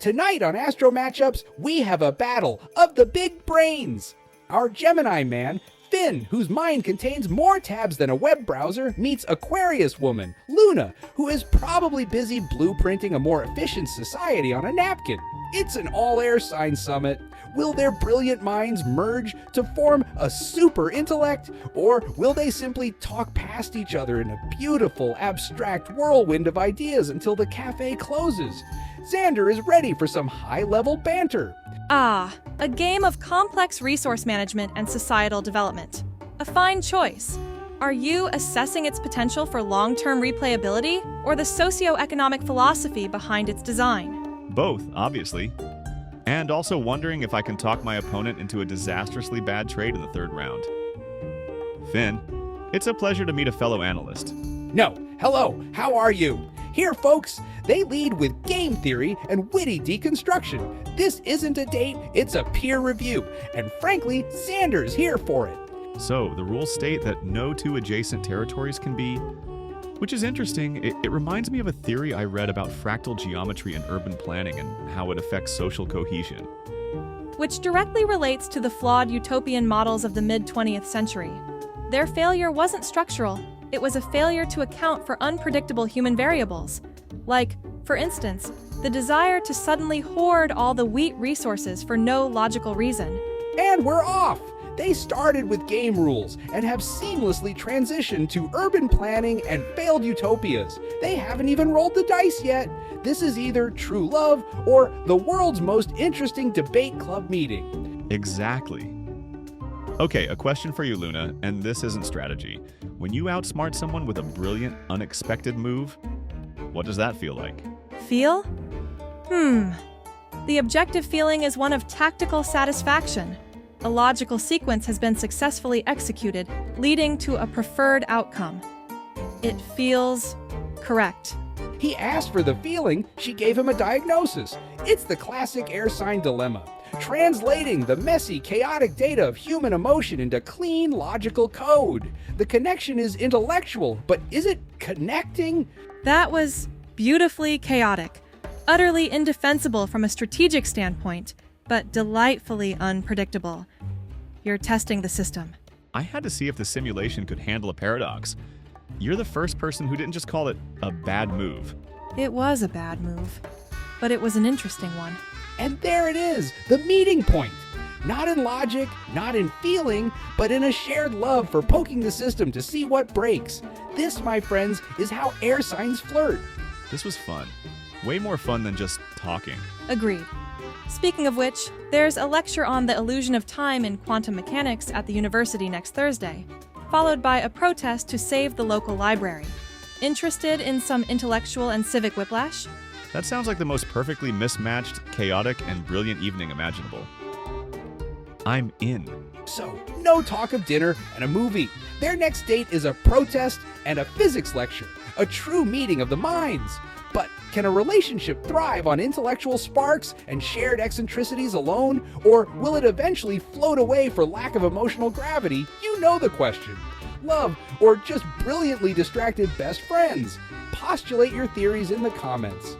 Tonight on AstroMatchups, we have a battle of the big brains. Our Gemini Man, Finn, whose mind contains more tabs than a web browser, meets Aquarius Woman, Luna, who is probably busy blueprinting a more efficient society on a napkin. It's an all-air sign summit. Will their brilliant minds merge to form a super intellect, or will they simply talk past each other in a beautiful, abstract whirlwind of ideas until the cafe closes? Xander is ready for some high-level banter. Ah, a game of complex resource management and societal development. A fine choice. Are you assessing its potential for long-term replayability, or the socio-economic philosophy behind its design? Both, obviously. And also wondering if I can talk my opponent into a disastrously bad trade in the third round. Finn, it's a pleasure to meet a fellow analyst. No, hello, how are you? Here, folks, they lead with game theory and witty deconstruction. This isn't a date, it's a peer review. And frankly, Xander's here for it. So, the rules state that no two adjacent territories can be, which is interesting. It reminds me of a theory I read about fractal geometry and urban planning and how it affects social cohesion. Which directly relates to the flawed utopian models of the mid-20th century. Their failure wasn't structural. It was a failure to account for unpredictable human variables. Like, for instance, the desire to suddenly hoard all the wheat resources for no logical reason. And we're off! They started with game rules and have seamlessly transitioned to urban planning and failed utopias. They haven't even rolled the dice yet. This is either true love or the world's most interesting debate club meeting. Exactly. Okay, a question for you, Luna, and this isn't strategy. When you outsmart someone with a brilliant, unexpected move, what does that feel like? Feel? The objective feeling is one of tactical satisfaction. A logical sequence has been successfully executed, leading to a preferred outcome. It feels correct. He asked for the feeling, she gave him a diagnosis. It's the classic air sign dilemma. Translating the messy, chaotic data of human emotion into clean, logical code. The connection is intellectual, but is it connecting? That was beautifully chaotic, utterly indefensible from a strategic standpoint, but delightfully unpredictable. You're testing the system. I had to see if the simulation could handle a paradox. You're the first person who didn't just call it a bad move. It was a bad move, but it was an interesting one. And there it is, the meeting point. Not in logic, not in feeling, but in a shared love for poking the system to see what breaks. This, my friends, is how air signs flirt. This was fun. Way more fun than just talking. Agreed. Speaking of which, there's a lecture on the illusion of time in quantum mechanics at the university next Thursday, followed by a protest to save the local library. Interested in some intellectual and civic whiplash? That sounds like the most perfectly mismatched, chaotic, and brilliant evening imaginable. I'm in. So, no talk of dinner and a movie. Their next date is a protest and a physics lecture, a true meeting of the minds. But can a relationship thrive on intellectual sparks and shared eccentricities alone, or will it eventually float away for lack of emotional gravity? You know the question. Love, or just brilliantly distracted best friends? Postulate your theories in the comments.